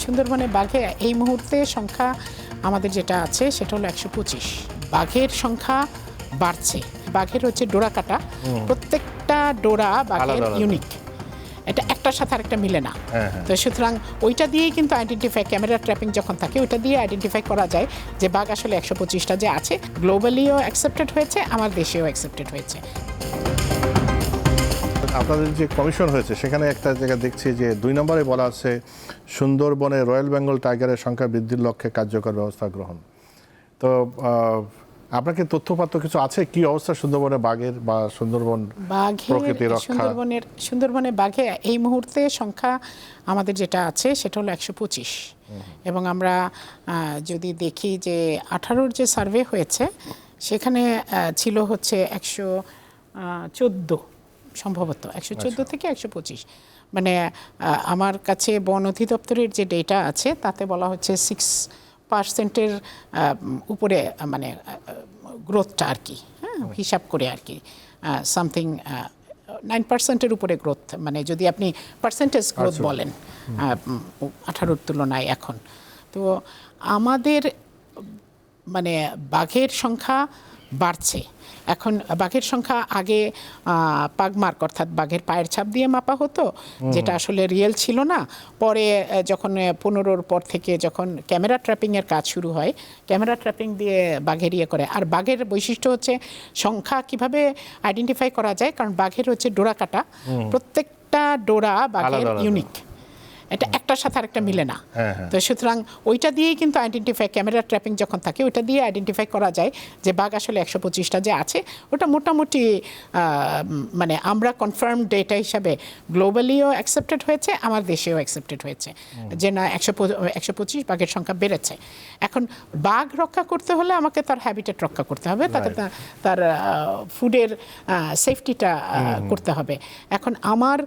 সুন্দরবনে বাঘে এই মুহূর্তে সংখ্যা আমাদের যেটা আছে সেটা হলো 125। বাঘের সংখ্যা বাড়ছে। বাঘের হচ্ছে ডোরা কাটা, প্রত্যেকটা ডোরা বাঘের ইউনিক, এটা একটার সাথে আরেকটা মিলে না। তো সুতরাং ওইটা দিয়েই কিন্তু আইডেন্টিফাই, ক্যামেরা ট্র্যাপিং যখন থাকে ওইটা দিয়ে আইডেন্টিফাই করা যায় যে বাঘ আসলে 125টা যে আছে, গ্লোবালিও অ্যাকসেপ্টেড হয়েছে, আমার দেশেও অ্যাকসেপ্টেড হয়েছে। আপনাদের যে কমিশন হয়েছে সেখানে একটা জায়গা দেখছি যে 2 নম্বরে বলা আছে সুন্দরবনে রয়্যাল বেঙ্গল টাইগারের সংখ্যা বৃদ্ধির লক্ষ্যে কার্যকর ব্যবস্থা গ্রহণ। তো আপনার কি তথ্যপাত্র কিছু আছে কি অবস্থা সুন্দরবনে বাঘের বা সুন্দরবন প্রকৃতি রক্ষা? সুন্দরবনে বাঘে এই মুহূর্তে সংখ্যা আমাদের যেটা আছে সেটা হলো 125। এবং আমরা যদি দেখি যে 18-র যে সার্ভে হয়েছে সেখানে ছিল হচ্ছে 114, সম্ভবত 114 থেকে 125। মানে আমার কাছে বন অধিদপ্তরের যে ডেটা আছে তাতে বলা হচ্ছে 6%-এর উপরে, মানে গ্রোথটা আর কি, হ্যাঁ, হিসাব করে আর কি, সামথিং 9%-এর উপরে গ্রোথ, মানে যদি আপনি পার্সেন্টেজ গ্রোথ বলেন 18-র তুলনায় এখন। তো আমাদের মানে বাঘের সংখ্যা বাড়ছে। এখন বাঘের সংখ্যা আগে পাগমার্ক অর্থাৎ বাঘের পায়ের ছাপ দিয়ে মাপা হতো, যেটা আসলে রিয়েল ছিল না। পরে যখন 15-র পর থেকে যখন ক্যামেরা ট্র্যাপিংয়ের কাজ শুরু হয়, ক্যামেরা ট্র্যাপিং দিয়ে বাঘের ইয়ে করে। আর বাঘের বৈশিষ্ট্য হচ্ছে সংখ্যা কিভাবে আইডেন্টিফাই করা যায়, কারণ বাঘের হচ্ছে ডোরা কাটা, প্রত্যেকটা ডোরা বাঘের ইউনিক, এটা একটার সাথে আরেকটা মিলে না। তো সুতরাং ওইটা দিয়েই কিন্তু আইডেন্টিফাই, ক্যামেরা ট্র্যাপিং যখন থাকে ওইটা দিয়ে আইডেন্টিফাই করা যায় যে বাঘ আসলে 125টা যে আছে, ওটা মোটামুটি মানে আমরা কনফার্ম ডেটা হিসাবে গ্লোবালিও অ্যাকসেপ্টেড হয়েছে, আমার দেশেও অ্যাকসেপ্টেড হয়েছে যে না 125 বাঘের সংখ্যা বেড়েছে। এখন বাঘ রক্ষা করতে হলে আমাকে তার হ্যাবিটেট রক্ষা করতে হবে, তাকে তার ফুডের সেফটিটা করতে হবে। এখন আমার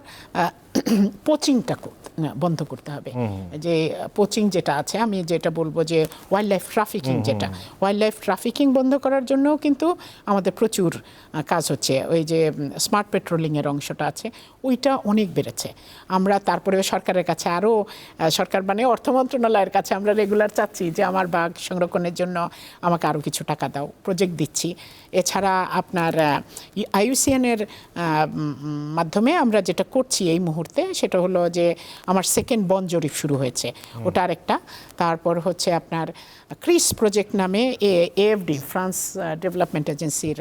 পোচিংটা বন্ধ করতে হবে। যে পোচিং যেটা আছে, আমি যেটা বলবো যে ওয়াইল্ড লাইফ ট্রাফিকিং, যেটা ওয়াইল্ড লাইফ ট্রাফিকিং বন্ধ করার জন্য কিন্তু আমাদের প্রচুর কাজ হচ্ছে। ওই যে স্মার্ট পেট্রোলিংয়ের অংশটা আছে, ওইটা অনেক বেড়েছে। আমরা তারপরেও সরকারের কাছে আরও, সরকার মানে অর্থ মন্ত্রণালয়ের কাছে আমরা রেগুলার চাচ্ছি যে আমার বাঘ সংরক্ষণের জন্য আমাকে আরও কিছু টাকা দাও, প্রজেক্ট দিচ্ছি। এছাড়া আপনার IUCN-এর মাধ্যমে আমরা যেটা করছি এই মুহূর্তে সেটা হলো যে আমার সেকেন্ড বন জরিপ শুরু হয়েছে, ওটা আরেকটা। তারপর হচ্ছে আপনার ক্রিস প্রজেক্ট নামে AFD, ফ্রান্স ডেভেলপমেন্ট এজেন্সির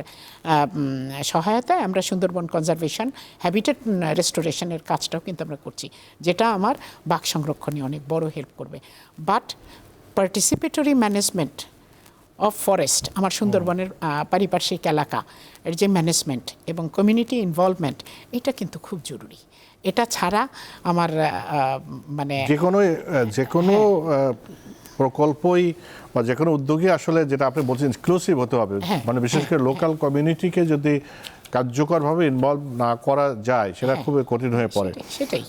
সহায়তায় আমরা সুন্দরবন কনজারভেশন, হ্যাবিটেট রেস্টোরেশনের কাজটাও কিন্তু আমরা করছি, যেটা আমার বাঘ সংরক্ষণে অনেক বড় হেল্প করবে। But participatory management of forest, আমার সুন্দরবনের পারিপার্শ্বিক এলাকা এর যে ম্যানেজমেন্ট এবং কমিউনিটি ইনভলভমেন্ট, এটা কিন্তু খুব জরুরি। এটা ছাড়া আমার মানে যে কোনো প্রকল্পই বা যে কোনো উদ্যোগই আসলে, যেটা আপনি বলছেন, এক্সক্লুসিভ হতে হবে। মানে বিশেষ করে লোকাল কমিউনিটিকে যদি কার্যকরভাবে ইনভলভ না করা যায় সেটা খুবই কঠিন হয়ে পড়ে। সেটাই।